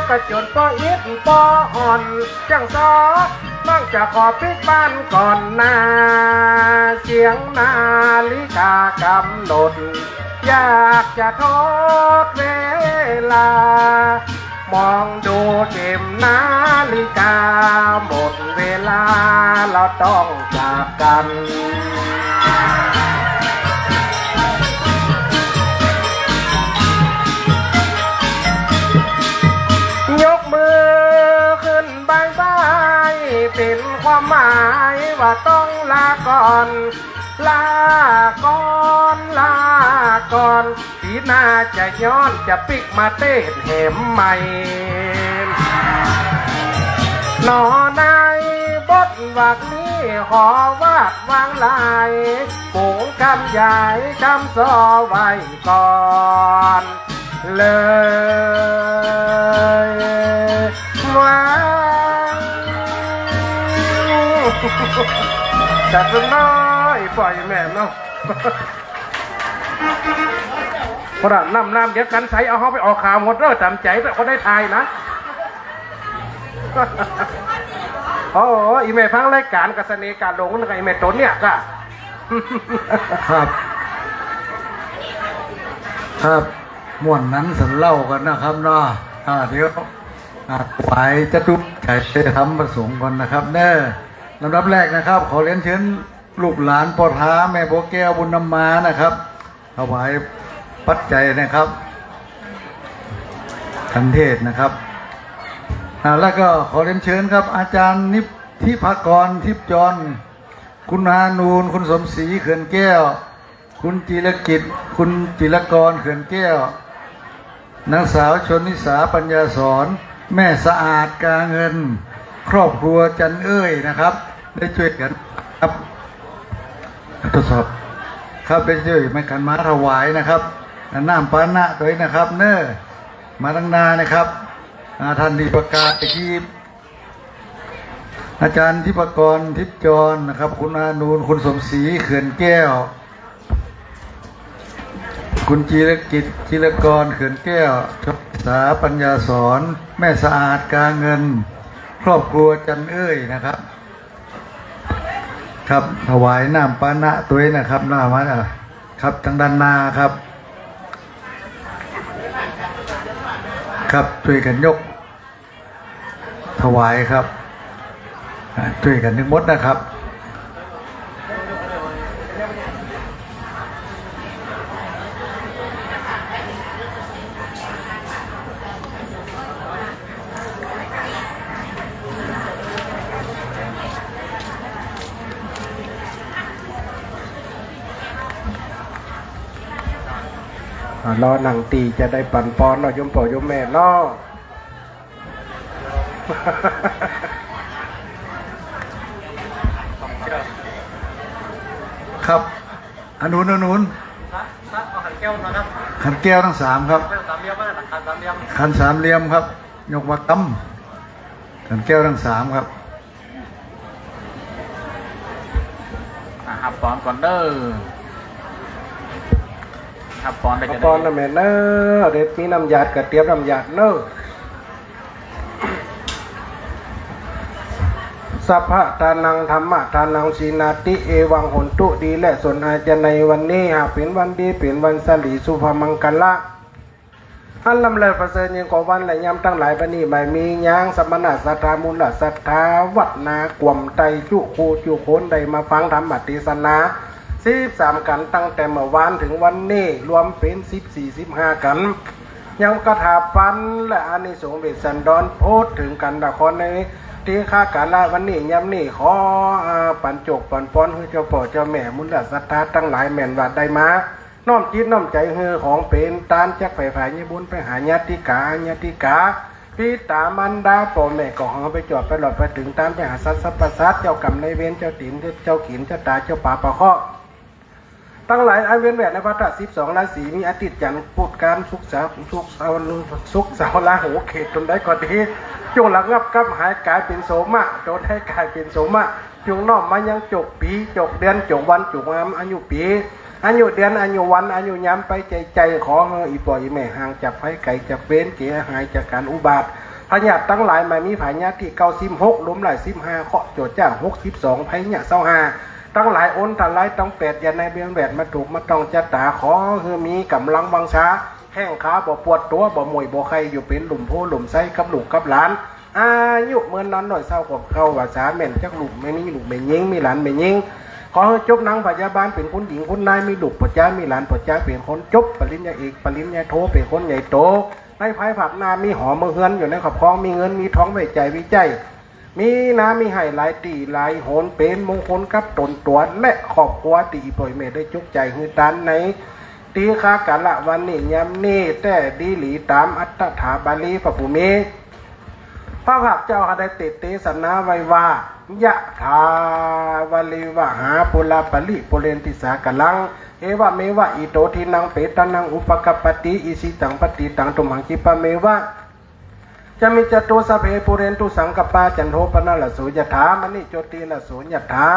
กระจนปออิดปออ่อนจังซอมั่งจะขอปิดบ้านก่อนหน้าเสียงนาฬิกากำหนดอยากจะทดเวลามองดูเข็มนาฬิกาหมดเวลาเราต้องจากกันยกมือขึ้นบายบายเป็นความหมายว่าต้องลาก่อนลาก่อนลาก่อนปีหน้าจะย้อนจะปิกมาเต้นเหมใหม่หนอในบทวักนี้ขอวาดวางลายปุ๋งคำใหญ่คำซอไว้ก่อนเลยว้าวจัดน้อยปล่อยแม่เนาะพอน้ำเดี๋ยวกันใส่เอาเขาไปออกข่าวหมดเด้อจำใจแต่เขาได้ทายนะโอ้อีเมย์พังรายการกระสเนการลงนึกไอเมย์ต้นเนี่ยก็ครับครับม่วนนั้นสันเล่ากันนะครับเนาะเดี๋ยวไหวจะตุกใจทำประสงค์ก่อนนะครับเน้อลำดับแรกนะครับขอเรียนเชิญลูกหลานพ่อท้าแม่บัวแก้วบุญนำมานะครับถวายปัจจัยนะครับคันเทศนะครับแล้วก็ขอเรียนเชิญครับอาจารย์นิพธิภากรทิพย์จรคุณฮานูนคุณสมศรีเขื่อนแก้วคุณจิรกิจคุณจิรกรเขื่อนแก้วนางสาวชนนิสาปัญญาสอนแม่สะอาดกาเงินครอบครัวจันเอ้ยนะครับได้ช่วยกันครับทดสอบครับได้ช่วยไม่กันมาถวายนะครับน้ำปานะตัวนี้นะครับเน้อมาตั้งนานนะครับท่านดีประกาศที่อาจารย์ทิพกรทิพจรนะครับคุณอานูนคุณสมศรีเขื่อนแก้วคุณจิรกิจจิรกรเขื่อนแก้วชกษาปัญญาสอนแม่สะอาดกาเงินครอบครัวจันเอ้ยนะครับครับถวายน้ำปานะตัวนี้นะครับหน้ามาครับทางด้านหน้าครับครับช่วยกันยกถวายครับช่วยกันทั้งหมดนะครับรอหนังตีจะได้ปั่นปอนเนาะยมพ่อยมแม่เนาะครับอนุนขันแก้วนะครับขันแก้วทั้งสามครับขันสามเหลี่ยมครับยกวักกำขันแก้วทั้งสามครับหับปอนก่อนเด้อหับปอนได้จะได้ปอนนะแม่เนอะเด็ดมีน้ำหยาดกระเทียมน้ำหยาดเนอะสัพพะทานังธรรมะทานังสีนาติเอวังหนตุดีและส่วนอาจในวันนี้หากเป็นวันดีเป็นวันสลีสุภมังคละอันลำเลิศประเสริฐยิ่งกว่าวันและยามตั้งหลายปณีไม่มียางสมณะสัทธามุลสัทธาวัดนากวมไตจุโคจุโคนใดมาฟังธรรมบัติสนา13 กันตั้งแต่เมื่อวานถึงวันนี้รวมเป็น14-15 กันยังกระถาปันและอานิสงส์เวสสันดรโพสถึงกันละครในที่ข้าการละวันนี้ย้ำนี่ขอปันจกปันป้อนให้เจ้าพ่อเจ้าแม่มุลศรัทธาตั้งหลายแม่นวัดได้มาน้อมจิตน้อมใจเฮือของเป็นตานจักไผ่ไผ่ยบุญไปหาญาติกาพี่ตามันดาพ่อแม่ก็หอไปจอดไปหลอดไปถึงตานไปหาสัตว์สัพพสัตเจ้ากรรมในเวรเจ้าติ๋มเจ้าขินเจ้าตาเจ้าป่าปะเคาะตั้งหลายอันเวียนแหวนในพระธาตุ12 ราศีมีอาทิตย์จันทร์พุธการสุขเสาร์ลาหูเขตจนได้ก่อนที่จงหลักงับกับหายกายเป็นโสมะโดนให้กายเป็นโสมะจงน้อมมายังจกปีจกเดือนจกวันจกงามอายุปีอายุเดือนอายุวันอายุย้ำไปใจขออีปล่อยแม่ห่างจากไฟไก่จากเว้นเกี่ยหายจากการอุบาท พญาตั้งหลายมามีพญาที่96ล้มหลาย15เคาะโจดจ้าง62พญา25ตั้งหลายอ้นตั้งหลายตั้ง8อย่าในเบียงแบดมาถูกมาต้องจัดตาขอคือมีกำลังวังช้าแข้งขาบ่ปวดตัวบ่มวยบ่ใครอยู่เป็นหลุมโพหลุมไส้กับลูกกับหลานอายุเมื่อนนั้นหน่อยเศร้ากับเข้าว่าสาแม่นจักลูกไม่มีลูกไม่ยิงมีหลานไม่ยิงขอจบนางพยาบาลเป็นคนหญิงคนนายมีลูกปัจจามีหลานปัจจาเป็นคนจบปริญญาเอกปริญญาโทเป็นคนใหญ่โตในภายผักนามีหอมือเฮือนอยู่ในขอบคลองมีเงินมีท้องไว้ใจวิจัยมีน้ำมีไห่หลายตีหลายโหนเป็นมงคลกับตนตัวและขอบครัวตีปล่อยเมได้จุกใจฮือดันในตีคากะละวันนี้ยำนี่แต่ดีหลีตามอัตถาบาลีพระภูมิพระภาคเจ้าได้ติดเตสนาไว้ว่ายะถาวลิวะหาปุลาปลิปุเรนติสากลังเอวะเมวะอิโตทินังเปตานังอุปกปปติอิสิตังปฏิตังตุมังคิปะเมวะจะมีจตุสเพปุเรนตุสังกปาจันโทปนะละโสยถามณิโจติละโสยถา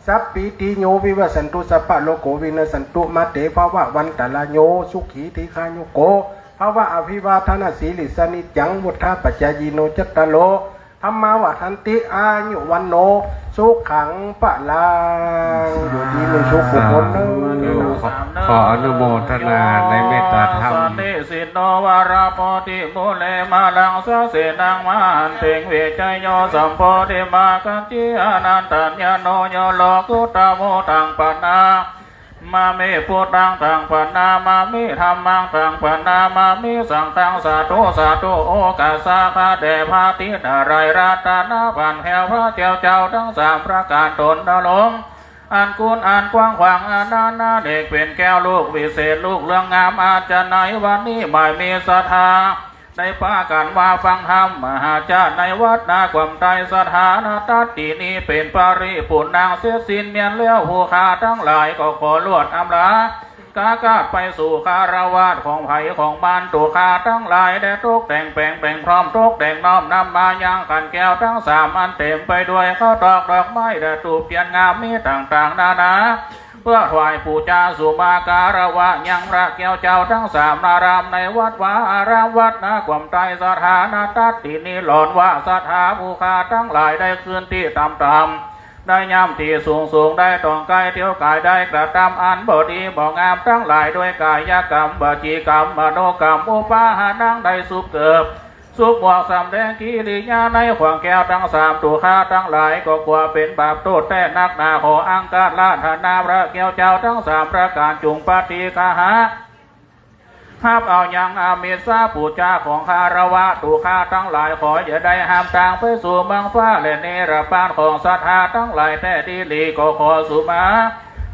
สัพปิติโยวิวัสันตุสัพพะโลกวินัสสันตุมาเตภวะวันตะละโยสุขีติคาโยโกภาวะอภิวาทนาสีลิสนิจังวุฒาปัจจายโนจัตตโลธรรมาวะทันติอายุวันโนสุขังปะลังอยู่ดีมีสุขสุขผลเน ขออนุโมทนาในเมตตาธรรม สันติสิโนวาราปติมุเลมาลังสะเสนังมหันเตงเวจโยสัมโพธิมากัจจิอนันตัญญโนโยโลกุตโมตังปนามามิพุทธังตังปนามามิธัมมังตังปนามามิสังฆังสาธุสาธุโอกาสาคาเดพาตินารายราตานาพันแหวพระเจ้าเจ้าทั้งสามประการตนดลงอันกุลอันกว้างขวางอนานาเด็กเป็นแก้วลูกวิเศษลูกเรื่องงามอาจจะไหนวันนี้ไม่มีศรัทธาได้ปากันว่าฟังธรรมมหาจารย์ในวัดนาความใจสถานตัดตีนี้เป็นปาริปุณนางเสียสินเมียนเลี้ยวผู้ขาทั้งหลายก็ขอลวดอำลากากาดไปสู่คารวาสของไผ่ของบ้านตัวขาทั้งหลายได้ตกแต่งแปลงพร้อมตกแต่งน้อมนำมายังขันแก้วทั้งสามอันเต็มไปด้วยข้าวตอกดอกไม้ได้ตูบเพียนงามมีต่างๆนานาเพื่อถวายปูจาสุมาการวะยังพระแก้วเจ้าทั้งสามนารามในวัดวาอารามวัดนาความใจสถานาตัดตินีหลอนว่าสถาผู้ขาทั้งหลายได้คืนที่ต่ำๆได้ย่ำที่สูงได้ต้องกายเที่ยวกายได้กระทำอันบ่ดีบ่งามทั้งหลายด้วยกายกรรมวจีกรรมมโนกรรมอุปาหานังได้สุบเกิบสุบวกสำแดงกิริยาในขวางแก้วทั้งสามตัวข้าทั้งหลายก็กลัวเป็นบาปโทษแต่นักหนาขออังกาลาธนาพระแก้วเจ้าทั้งสามประการจุงปฏิกาหาห้ามเอายังอามิสาปูจาของคารวะตุข้าทั้งหลายขออย่าได้ห้ามต่างไปสู่เมืองฟ้าและเนรปานของศรัทธาทั้งหลายแต่ดีลีก็ขอสุมา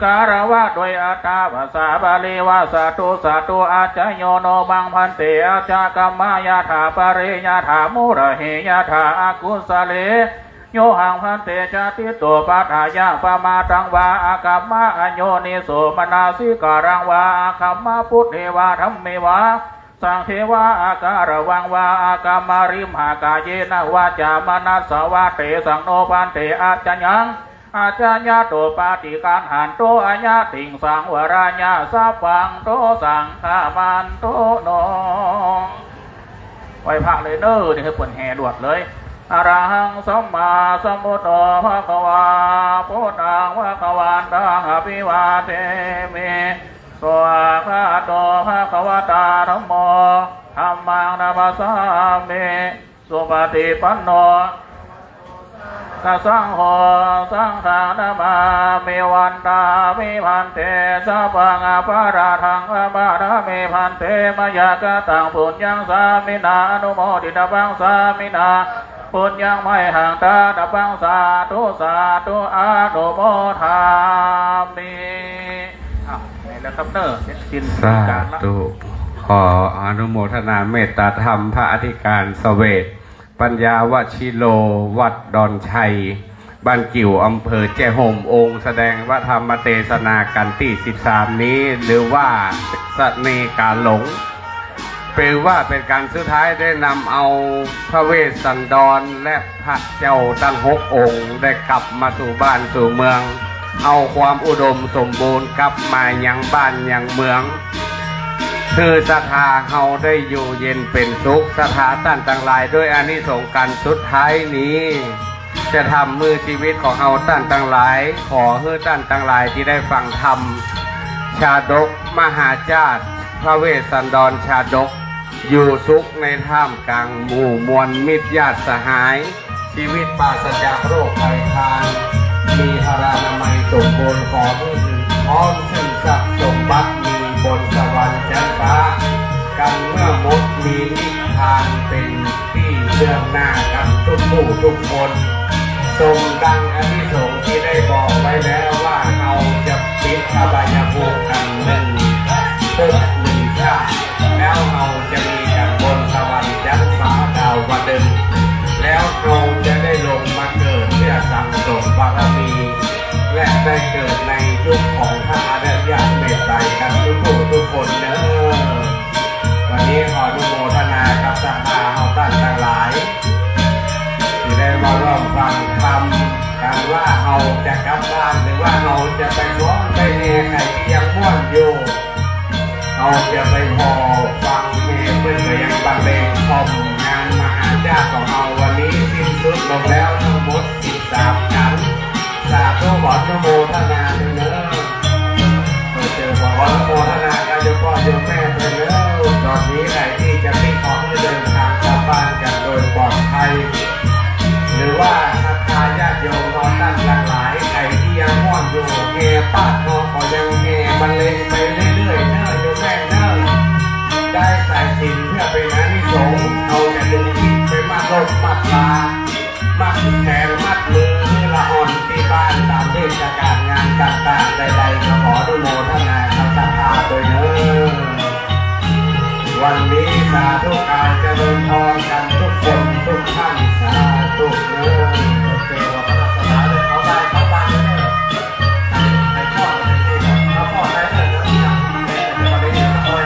การวะโดยอัตถาภาษาบาลีว่าสาธุสาธุอาจโยโนบังพันเตอาจากรรมายาถาปริยาถามุระเหยาถาอากุสเลโยหังพันเตชาติโตปัฏฐายาปมาตังวาอากัมมะอโยนิโสมนาสิการังวาอาคัมมะพุทเทวาธัมเมวาสังเทวาอาการวังวาอากามาริมหากาเยนะวาจามนัสสวาเตสังโนปันเตอาจยังอาจารยาโตปาติการหันโตอาญาติงสังวราญาสัพพังโตสังฆามันโตโนไว้พระเลยเด้อนี่คือผลแห่ดวดเลยอรหังสัมมาสัมพุทโธภะคะวาพุทธังภะคะวันตังอภิวาเทมิสวากขาโตภะคะวตาธัมโมธัมมังนัมสสามิสุปฏิปันโนสังโฆสังฆานามามิวันตามิพันเตสัพพังอปาราทังอปารามิพันเตมยากตังปุญญังสามินาอนุโมทิตบังสามินาปุญญังไม่ห่างตาตบังสาธุสาธุอนุโมทามินี่แหละครับเนอสิน สาธุขออนุโมทนาเมตตาธรรมพระอธิการเสเวตปัญญาวชิโลวัดดอนชัยบ้านกิ่วอำเภอแจ้ห่มองค์แสดงว่าธรรมเทศนากันที่13นี้หรือว่าสเนกาหลงเป็นว่าเป็นการสุดท้ายได้นำเอาพระเวสสันดรและพระเจ้าตั้ง6 องค์ได้กลับมาสู่บ้านสู่เมืองเอาความอุดมสมบูรณ์กลับมายังบ้านยังเมือง คือศรัทธาเฮาได้อยู่เย็นเป็นสุขศรัทธาตั้นต่างหลายด้วยอานิสงส์กันสุดท้ายนี้ จะทำมือชีวิตของเฮาตั้นต่างหลาย ขอให้ตั้นต่างหลายที่ได้ฟังธรรมชาดกมหาจาตุพระเวสสันดรชาดกอยู่สุขในท่ามกลางหมู่มวลมิตรญาติสหาย ชีวิตปราศจากโรคภัยคานมีพรานามัยสมบูรณ์ขอผู้ถึงพร้อมซึ่งทรัพย์สมบัติมีบนสวรรค์ชั้นฟ้ากันเมื่อมดมีนิพพานเป็นที่เบื้องหน้ากันทุกผู้ทุกคนทรงดังอนิสงส์ที่ได้บอกไว้แล้วว่าเราจะปิดอบายภูมิกันหนึ่งภพหนึ่งชาติแล้วเราจะมีกันบนสวรรค์ชั้นฟ้าดาวดึงแล้วเราจะได้ลงมาเกิดเพื่อสั่งสมบารมีและได้เกิดในยุคของพระอริยเมตไตรกันทุกผู้ทุกคนเนอะวันนี้ขออนุโมทนากับศรัทธาเฮาท่านทั้งหลายที่ได้มาร่วมฟังธรรมกันว่าเฮาจะกลับบ้านหรือว่าเฮาจะไปร้องไปเนใครที่ยังม่วนอยู่เราจะไปพอฟังเพลงเพื่อนก็ยังบรรเลงชมงานมหาญาติของเราวันนี้สิ้นสุดลงแล้วทั้งหมด13ชั้นสาธุขออนุโมทนาด้วยเนอะเจอขออนุโมทนากันโยมพ่อโยมแม่ด้วยเนอะตอนนี้ใครที่จะไม่ขอให้เดินทางกลับบ้านกันโดยปลอดภัยหรือว่าศรัทธาญาติโยมเราตั้งหลากหลายใครที่ยังม่วนอยู่แห่ป้าทองก็ยังแห่บรรเลงไปเรื่อยๆเนอะโยมแม่เนอะได้ใส่สินเพื่อเป็นอานิสงส์เอาอย่าดึงคิดไปมัดลมมัดลามัดแขนมัดมือละอ่อนที่บ้านตามเทศกาลงานต่างๆใดๆก็ขออนุโมทนากับศรัทธาโดยเนอะวันนี้สาธุการเจริญพรกันทุกคนทุกท่านสาธุเนอะเทวพระศาสนาเลยเขาได้เข้าบ้านเลย ใครพ่อเลยเขาพ่อได้เลยนะที่ยังแต่จะมาได้ยินสักคน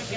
เ